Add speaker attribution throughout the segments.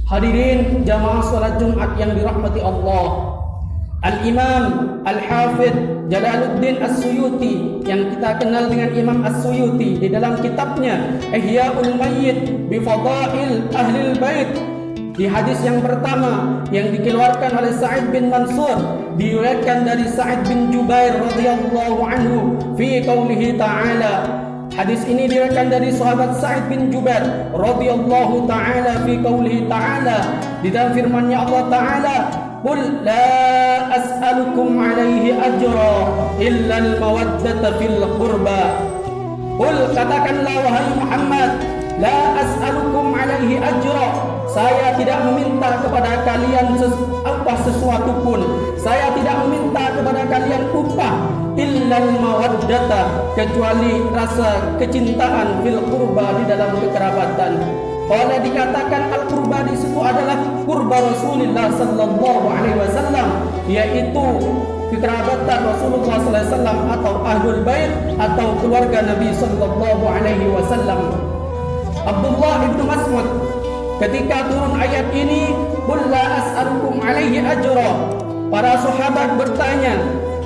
Speaker 1: Hadirin jamaah salat Jumat yang dirahmati Allah. Al-Imam Al-Hafidh Jalaluddin As-Suyuti, yang kita kenal dengan Imam As-Suyuti, di dalam kitabnya Ihya'ul Mayyit bi Fadail Ahlil Bait, di hadis yang pertama yang dikeluarkan oleh Sa'id bin Mansur, diriwayatkan dari Sa'id bin Jubair radhiyallahu anhu fi qaulihi ta'ala. Hadis ini diriwayatkan dari sahabat Sa'id bin Jubair radhiyallahu ta'ala fi qaulihi ta'ala, di dalam firman-Nya Allah Ta'ala, "Qul la as'alukum 'alaihi ajra illa al-mawaddata fil qurba." Qul, katakanlah wahai Muhammad, la as'alukum 'alaihi ajra, saya tidak meminta kepada kalian sesuatu pun, saya tidak meminta kepada kalian upah, illal mawaddata, kecuali rasa kecintaan fil qurba, di dalam kekerabatan. Kalau dikatakan al-qurba di situ adalah qurba Rasulullah sallallahu alaihi wasallam, yaitu kekerabatan Rasulullah sallallahu alaihi wasallam atau ahlul bait atau keluarga Nabi sallallahu alaihi wasallam. Abdullah bin Mas'ud ketika turun ayat ini, "Qul la as'alukum 'alaihi ajra", para sahabat bertanya,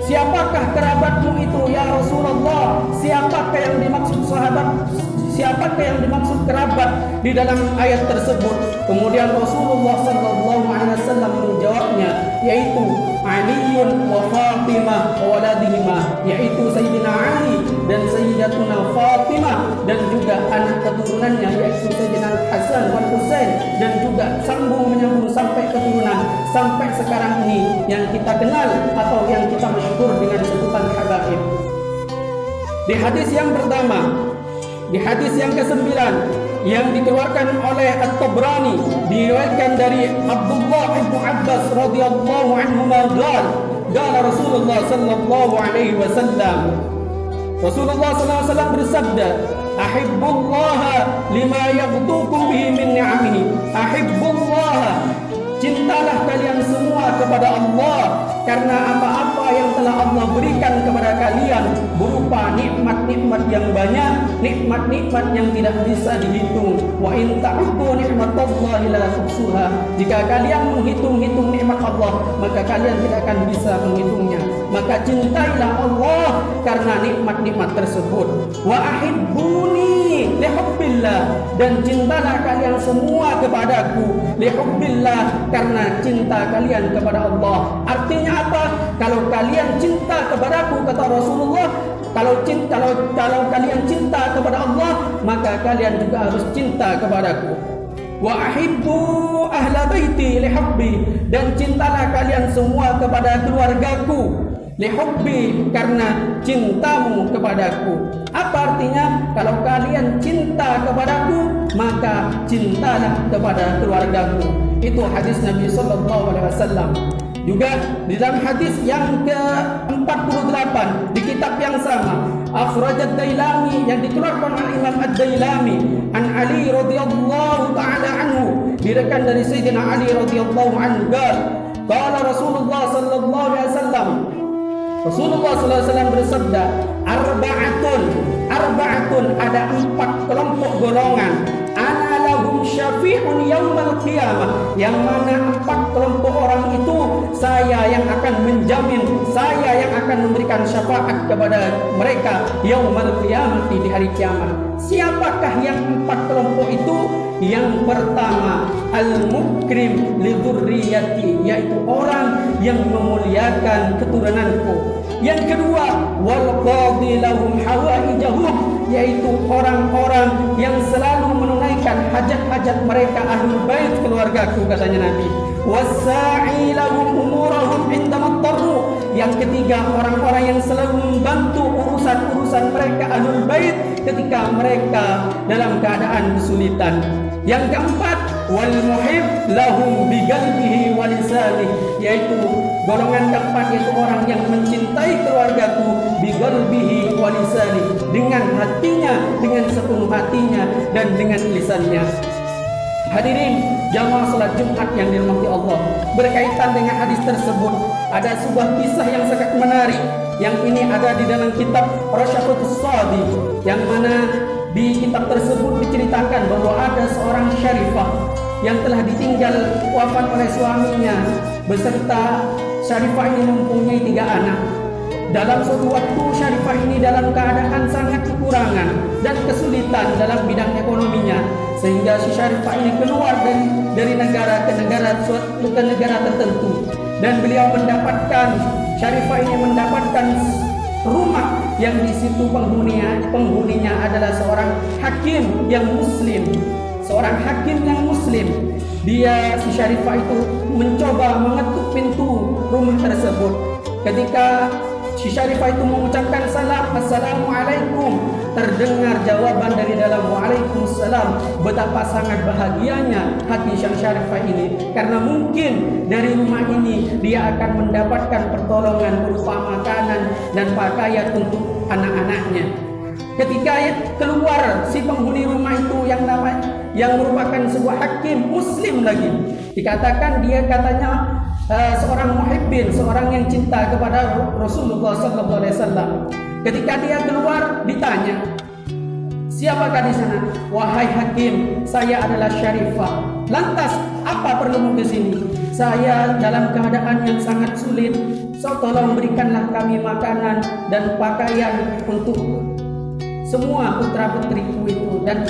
Speaker 1: siapakah kerabatmu itu ya Rasulullah? Siapakah yang dimaksud sahabat? Siapakah yang dimaksud kerabat di dalam ayat tersebut? Kemudian Rasulullah sallallahu alaihi wasallam menjawabnya, yaitu Aliun wa Fatimah wa waladihima, yaitu Sayyidina Ali dan Sayyidatuna Fatimah, dan juga anak keturunannya, yaitu Sayyidina Hasan wal Husain, dan juga sambung menyambung sampai keturunan sampai sekarang ini yang kita kenal atau yang kita masyhur dengan sebutan habaib. Di hadis yang pertama, di hadis yang ke-9 yang dikeluarkan oleh At-Tabrani, diriwayatkan dari Abdullah bin Abbas radhiyallahu anhu qala Rasulullah sallallahu alaihi wasallam, Rasulullah sallallahu alaihi wasallam bersabda, "Ahibbullaha lima yaghdukum bihi min ni'amihi." Ahibbullaha, cintalah kalian semua kepada Allah karena apa-apa yang telah Allah berikan kepada kalian berupa nikmat-nikmat yang banyak, nikmat-nikmat yang tidak bisa dihitung. Wa in ta'uddu ni'matallahi la tuhsuha. Jika kalian menghitung-hitung nikmat Allah, maka kalian tidak akan bisa menghitungnya. Maka cintailah Allah karena nikmat-nikmat tersebut. Wa ahibbuni lihubbillah, dan cintalah kalian semua kepadaku lihubbillah, karena cinta kalian kepada Allah. Artinya apa? Kalau kalian cinta kepadaku, kata Rasulullah, kalau kalian cinta kepada Allah, maka kalian juga harus cinta kepadaku. Wa ahibbu ahla baiti lihubbi, dan cintalah kalian semua kepada keluargaku lihubbi, karena cintamu kepadaku. Apa artinya? Kalau kalian cinta kepadaku, maka cintalah kepada keluargaku. Itu hadis Nabi sallallahu alaihi wasallam. Juga di dalam hadis yang ke-48 di kitab yang sama, Akhrajat Dailami, yang dikeluarkan oleh Imam Ad-Dailami, an Ali radhiyallahu taala anhu, diriwayatkan dari Sayyidina Ali radhiyallahu anhu, qala Rasulullah sallallahu alaihi wasallam, Rasulullah sallallahu alaihi wasallam bersabda, arba'atun, ada 4 kelompok golongan, ana lahum syafi'un yaumal qiyamah, yang mana 4 kelompok orang itu saya yang akan menjamin, saya yang akan memberikan syafaat kepada mereka yaumal qiyamah, di hari kiamat. Siapakah yang 4 kelompok itu? Yang pertama, al-mukrim li dzurriyyati, yaitu orang yang memuliakan keturunanku. Yang kedua, wal qadi lahum hawaijahum, yaitu orang-orang yang selalu menunaikan hajat-hajat mereka, ahlul bait, keluargaku, katanya Nabi. Wasa'i lahum umurahum indama tarru, yang ketiga, orang-orang yang selalu membantu urusan-urusan mereka, ahlul bait, ketika mereka dalam keadaan kesulitan. Yang keempat, wal muhib lahum biqalbihi wa lisanihi, yaitu golongan keempat, yaitu orang yang mencintai keluargaku biqalbihi wa lisanihi, dengan hatinya, dengan sepenuh hatinya, dan dengan lisannya. Hadirin jamaah salat Jumat yang dirahmati Allah, berkaitan dengan hadis tersebut ada sebuah kisah yang sangat menarik, yang ini ada di dalam kitab Rasyafatus Sadi, yang mana di kitab tersebut diceritakan bahwa ada seorang syarifah yang telah ditinggal wafat oleh suaminya beserta Syarifah ini mempunyai 3 anak. Dalam suatu waktu Syarifah ini dalam keadaan sangat kekurangan dan kesulitan dalam bidang ekonominya, sehingga si Syarifah ini keluar dari negara ke negara tertentu, dan beliau mendapatkan, Syarifah ini mendapatkan rumah yang di situ penghuninya adalah seorang hakim yang muslim. Seorang hakim yang muslim. Dia, si Syarifah itu mencoba mengetuk pintu rumah tersebut. Ketika si Syarifah itu mengucapkan salam, Assalamualaikum, terdengar jawaban dari dalam Waalaikumsalam. Betapa sangat bahagianya hati Syekh Syarifah ini, karena mungkin dari rumah ini dia akan mendapatkan pertolongan berupa makanan dan pakaian untuk anak-anaknya. Ketika keluar si penghuni rumah itu yang merupakan sebuah hakim muslim lagi, dikatakan dia katanya seorang muhibbin, seorang yang cinta kepada Rasulullah SAW. Ketika dia keluar ditanya, siapakah di sana? Wahai hakim, saya adalah Syarifah. Lantas apa perlumu ke sini? Saya dalam keadaan yang sangat sulit. Tolong berikanlah kami makanan dan pakaian untuk semua putra-putriku itu, dan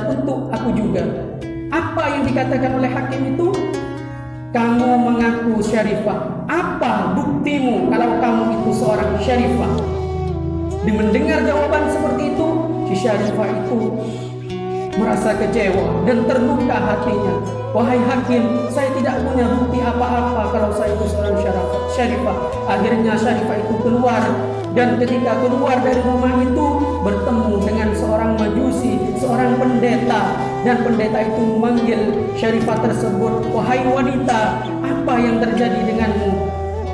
Speaker 1: untuk aku juga. Apa yang dikatakan oleh hakim itu? Kamu mengaku Syarifah. Apa buktimu kalau kamu itu seorang Syarifah? Mendengar jawaban seperti itu, si Syarifah itu merasa kecewa dan terluka hatinya. Wahai hakim, saya tidak punya bukti apa-apa kalau saya itu seorang Syarifah. Akhirnya Syarifah itu keluar, dan ketika keluar dari rumah itu bertemu dengan seorang majusi, seorang pendeta, dan pendeta itu memanggil Syarifah tersebut, wahai wanita, apa yang terjadi denganmu?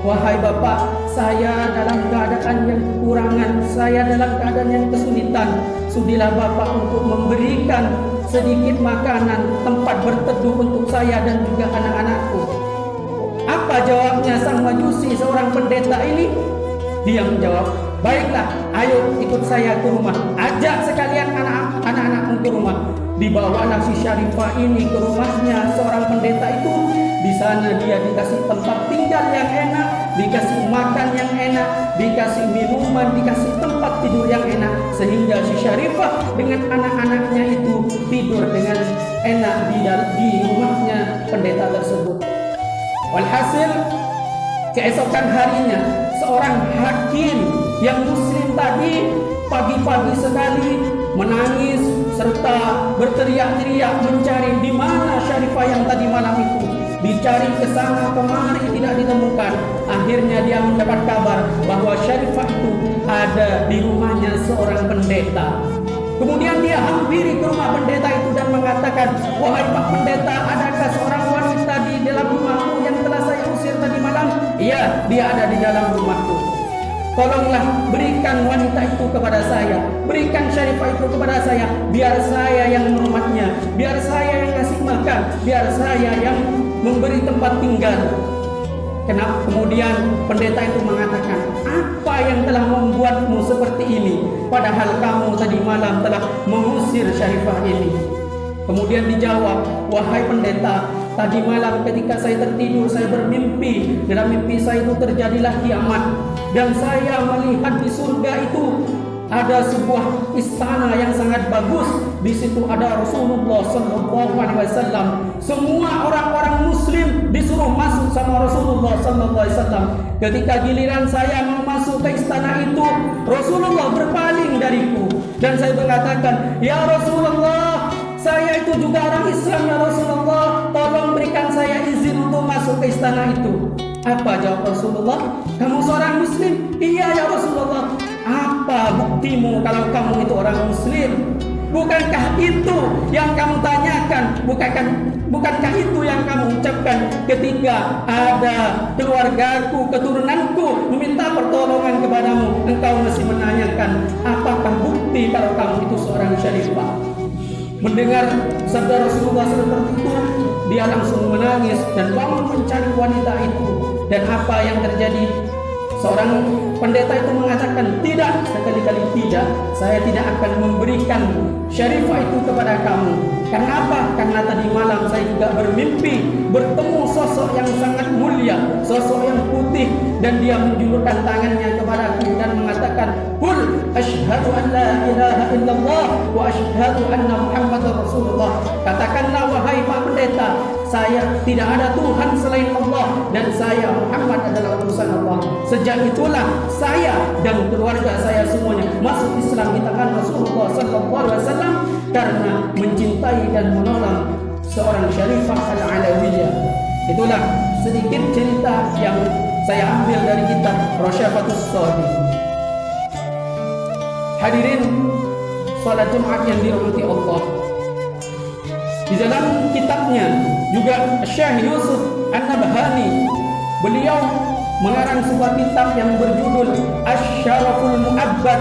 Speaker 1: Wahai bapak, saya dalam keadaan yang kekurangan, saya dalam keadaan yang kesulitan. Sudilah bapak untuk memberikan sedikit makanan, tempat berteduh untuk saya dan juga anak-anakku. Apa jawabnya sang majusi, seorang pendeta ini? Dia menjawab, baiklah, ayo ikut saya ke rumah, ajak sekalian anak-anakmu ke rumah. Dibawalah si Syarifah ini ke rumahnya seorang pendeta itu. Di sana dia dikasih tempat tinggal yang enak, dikasih makan yang enak, dikasih minuman, dikasih tempat tidur yang enak, sehingga si Syarifah dengan anak-anaknya itu tidur dengan enak di rumahnya pendeta tersebut. Walhasil, keesokan harinya seorang hakim yang muslim tadi pagi-pagi sekali menangis serta berteriak-teriak mencari di mana Syarifah yang tadi malam itu. Dicari ke sana kemari tidak ditemukan. Akhirnya dia mendapat kabar bahwa Syarifah itu ada di rumahnya seorang pendeta. Kemudian dia hampiri ke rumah pendeta itu dan mengatakan, wahai Pak Pendeta, adakah seorang wanita di dalam rumahmu yang telah saya usir tadi malam? Iya, dia ada di dalam rumahku. Tolonglah berikan wanita itu kepada saya, berikan Syarifah itu kepada saya, biar saya yang merumatnya, biar saya yang kasih makan, biar saya yang memberi tempat tinggal. Kenapa? Kemudian pendeta itu mengatakan, apa yang telah membuatmu seperti ini? Padahal kamu tadi malam telah mengusir Syarifah ini. Kemudian dijawab, wahai pendeta, tadi malam ketika saya tertidur saya bermimpi. Dalam mimpi saya itu terjadilah kiamat, dan saya melihat di surga itu ada sebuah istana yang sangat bagus. Di situ ada Rasulullah SAW. Semua orang-orang Muslim disuruh masuk sama Rasulullah SAW. Ketika giliran saya mau masuk ke istana itu, Rasulullah berpaling dariku, dan saya mengatakan, ya Rasulullah, saya itu juga orang Islam ya Rasulullah. Tolong berikan saya izin untuk masuk ke istana itu. Apa jawab Rasulullah? Kamu seorang Muslim? Iya ya Rasulullah. Apa buktimu kalau kamu itu orang Muslim? Bukankah itu yang kamu tanyakan? Bukankah itu yang kamu ucapkan ketika ada keluargaku, keturunanku meminta pertolongan kepadamu? Engkau masih menanyakan apakah bukti kalau kamu itu seorang Syarifah? Mendengar sabda Rasulullah seperti itu, dia langsung menangis dan bangun mencari wanita itu. Dan apa yang terjadi? Seorang pendeta itu mengatakan, tidak, sekali-kali tidak, saya tidak akan memberikan Syarifah itu kepada kamu. Karena apa? Karena tadi malam saya juga bermimpi bertemu sosok yang sangat mulia, sosok yang putih, dan dia menjulurkan tangannya kepadaku dan mengatakan, "Qul asyhadu an la ilaha illallah wa asyhadu anna Muhammadar Rasulullah." Katakanlah wahai Pak Pendeta, saya tidak ada Tuhan selain Allah dan saya Muhammad adalah utusan Allah. Sejak itulah saya dan keluarga saya semuanya masuk Islam di tangan Rasulullah sallallahu alaihi wasallam karena mencintai dan menolong seorang Syarifah Al-Alawiyah. Itulah sedikit cerita yang saya ambil dari kitab Rasyafatus Shadi. Hadirin salat Jumat yang dirahmati Allah. Di dalam kitabnya juga Syekh Yusuf An-Nabhani, beliau mengarang sebuah kitab yang berjudul Asy-Syaraful Mu'abbad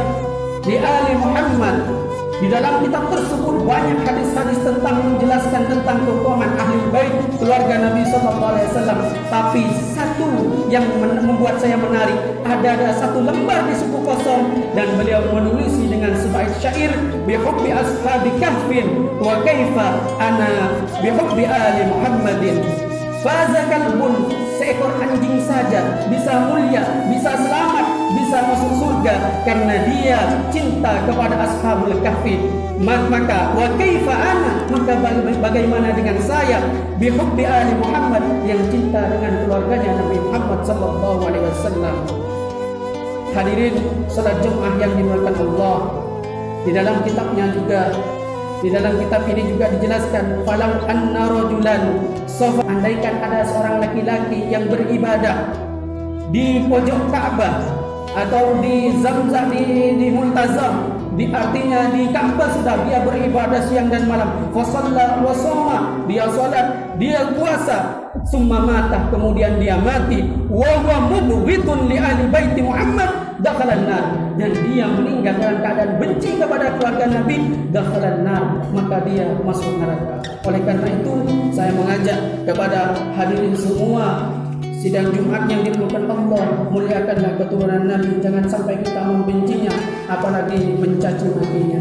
Speaker 1: li Ali Muhammad. Di dalam kitab tersebut banyak hadis-hadis tentang menjelaskan tentang keutamaan ahli bait keluarga Nabi sallallahu alaihi wasallam. Tapi satu yang membuat saya menarik, ada satu lembar di suku kosong dan beliau menulisi dengan sebait syair, bi hubbi ashabi kahfin wa kaifa ana bi hubbi ali Muhammadin. Faza kalbun, seekor anjing saja bisa mulia, bisa selamat, bisa masuk surga karena dia cinta kepada ashabul kahfi. Maka wa kaifa ana, maka bagaimana dengan saya bi hubbi ali Muhammad yang cinta dengan keluarganya Nabi Muhammad sallallahu alaihi wasallam. Hadirin salat Jumat yang dimuliakan Allah, di dalam kitabnya juga, di dalam kitab ini juga dijelaskan, falau anna rajulan sofa, andaikan ada seorang laki-laki yang beribadah di pojok Ka'bah atau di Zamzam, di Multazam, artinya di Ka'bah sudah dia beribadah siang dan malam, fa shalla wa shoma, dia salat, dia puasa, summa mata, kemudian dia mati, wa huwa mubghidun li ahli baiti Muhammad dakhalan nar, dan dia meninggal dalam keadaan benci kepada keluarga Nabi, dakhalan nar, maka dia masuk neraka. Oleh karena itu saya mengajak kepada hadirin semua, sidang Jumat yang dimuliakan Allah, muliakanlah keturunan Nabi, jangan sampai kita membencinya apalagi mencaci makinya.